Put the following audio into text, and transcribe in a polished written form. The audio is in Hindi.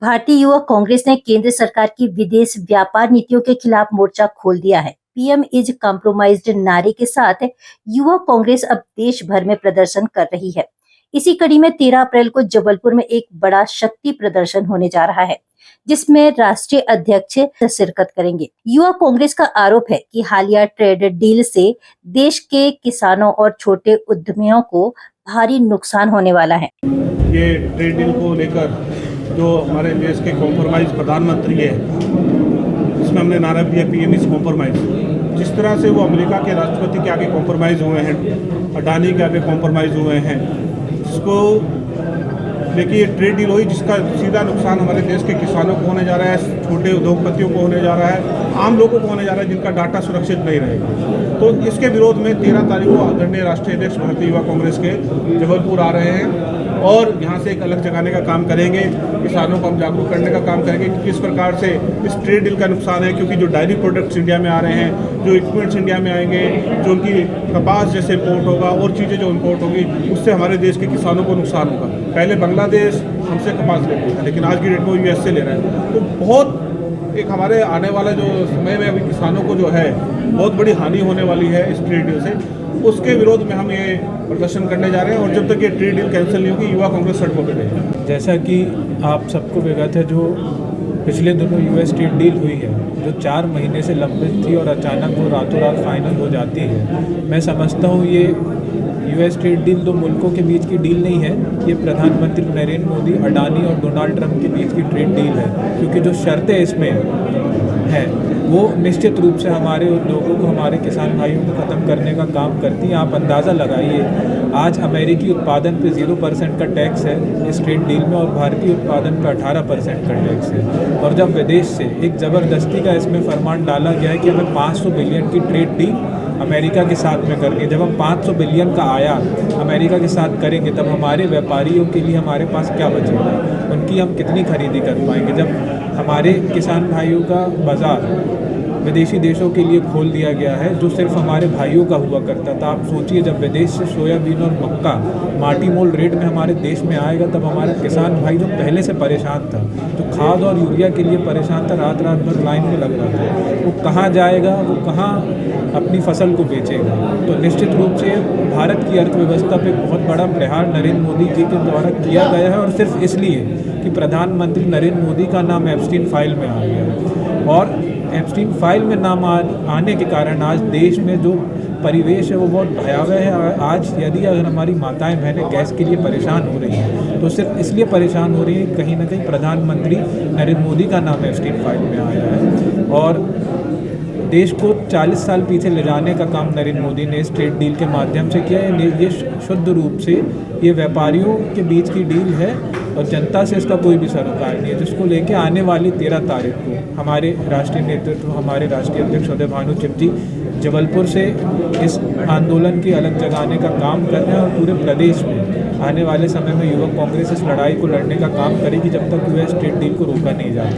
भारतीय युवा कांग्रेस ने केंद्र सरकार की विदेश व्यापार नीतियों के खिलाफ मोर्चा खोल दिया है। पीएम इज कॉम्प्रोमाइज्ड नारे के साथ युवा कांग्रेस अब देश भर में प्रदर्शन कर रही है। इसी कड़ी में 13 अप्रैल को जबलपुर में एक बड़ा शक्ति प्रदर्शन होने जा रहा है, जिसमें राष्ट्रीय अध्यक्ष शिरकत करेंगे। युवा कांग्रेस का आरोप है कि हालिया ट्रेड डील से देश के किसानों और छोटे उद्यमियों को भारी नुकसान होने वाला है। ये ट्रेड डील को लेकर जो हमारे देश के कॉम्प्रोमाइज प्रधानमंत्री है, इसमें हमने नारा दिया पीएम इज कॉम्प्रोमाइज। जिस तरह से वो अमेरिका के राष्ट्रपति के आगे कॉम्प्रोमाइज़ हुए हैं, अडानी के आगे कॉम्प्रोमाइज़ हुए हैं, जिसको देखिए ट्रेड डील हुई जिसका सीधा नुकसान हमारे देश के किसानों को होने जा रहा है, छोटे उद्योगपतियों को होने जा रहा है, आम लोगों को होने जा रहा है जिनका डाटा सुरक्षित नहीं रहेगा। तो इसके विरोध में 13 तारीख को आदरणीय राष्ट्रीय अध्यक्ष भारतीय युवा कांग्रेस के जबलपुर आ रहे हैं और यहाँ से एक अलग जगाने का काम करेंगे। किसानों को हम जागरूक करने का काम करेंगे कि किस प्रकार से इस ट्रेड डील का नुकसान है, क्योंकि जो डायरी प्रोडक्ट्स इंडिया में आ रहे हैं, जो इक्विपमेंट्स इंडिया में आएंगे, जो उनकी कपास जैसे इम्पोर्ट होगा और चीज़ें जो इम्पोर्ट होगी, उससे हमारे देश के किसानों को नुकसान होगा। पहले बांग्लादेश हमसे कपास लेते था, लेकिन आज की डेट में वो यूएस से ले रहा है। तो बहुत एक हमारे आने वाला जो समय में अभी किसानों को जो है बहुत बड़ी हानि होने वाली है इस ट्रेड डील से। उसके विरोध में हम ये प्रदर्शन करने जा रहे हैं और जब तक ये ट्रेड डील कैंसिल नहीं होगी, युवा कांग्रेस सड़कों पर रहेगी। जैसा कि आप सबको विगत है, जो पिछले दिनों यूएस ट्रेड डील हुई है, जो 4 महीने से लंबित थी और अचानक वो रातों रात फाइनल हो जाती है। मैं समझता हूँ ये यूएस ट्रेड डील 2 मुल्कों के बीच की डील नहीं है, ये प्रधानमंत्री नरेंद्र मोदी, अडानी और डोनाल्ड ट्रंप के बीच की ट्रेड डील है, क्योंकि जो शर्तें इसमें हैं वो निश्चित रूप से हमारे उद्योगों को, हमारे किसान भाइयों को ख़त्म करने का काम करती हैं। आप अंदाज़ा लगाइए, आज अमेरिकी उत्पादन पे 0% का टैक्स है इस ट्रेड डील में और भारतीय उत्पादन पे 18% का टैक्स है। और जब विदेश से एक ज़बरदस्ती का इसमें फरमान डाला गया है कि हमें 500 बिलियन की ट्रेड डील अमेरिका के साथ में करनी है, जब हम 500 बिलियन का आयात अमेरिका के साथ करेंगे तब हमारे व्यापारियों के लिए हमारे पास क्या बचेगा, उनकी हम कितनी खरीदी कर पाएंगे। जब हमारे किसान भाइयों का बाज़ार विदेशी देशों के लिए खोल दिया गया है, जो सिर्फ हमारे भाइयों का हुआ करता था। आप सोचिए, जब विदेश से सोयाबीन और मक्का माटी मोल रेट में हमारे देश में आएगा, तब हमारा किसान भाई जो पहले से परेशान था, जो खाद और यूरिया के लिए परेशान था, रात रात भर लाइन में लग रहा था, वो कहाँ जाएगा, वो कहाँ अपनी फसल को बेचेगा। तो निश्चित रूप से भारत की अर्थव्यवस्था पे बहुत बड़ा प्रहार नरेंद्र मोदी जी के द्वारा किया गया है, और सिर्फ इसलिए कि प्रधानमंत्री नरेंद्र मोदी का नाम एप्स्टीन फाइल में आ गया। और एप्स्टीन फाइल में नाम आने के कारण आज देश में जो परिवेश है वो बहुत भयावह है। आज यदि अगर हमारी माताएं बहनें गैस के लिए परेशान हो रही हैं, तो सिर्फ इसलिए परेशान हो रही है कहीं ना कहीं प्रधानमंत्री नरेंद्र मोदी का नाम एप्स्टीन फाइल में आया है। और देश को 40 साल पीछे ले जाने का काम नरेंद्र मोदी ने इस ट्रेड डील के माध्यम से किया है। ये शुद्ध रूप से ये व्यापारियों के बीच की डील है और जनता से इसका कोई भी सरोकार नहीं है, जिसको लेके आने वाली 13 तारीख को हमारे राष्ट्रीय नेतृत्व, हमारे राष्ट्रीय अध्यक्ष उदय भानु चिप जी जबलपुर से इस आंदोलन की अलग जगाने का काम कर रहे हैं। और पूरे प्रदेश में आने वाले समय में युवा कांग्रेस इस लड़ाई को लड़ने का काम करेगी जब तक यूएस ट्रेड डील को रोका नहीं जाता।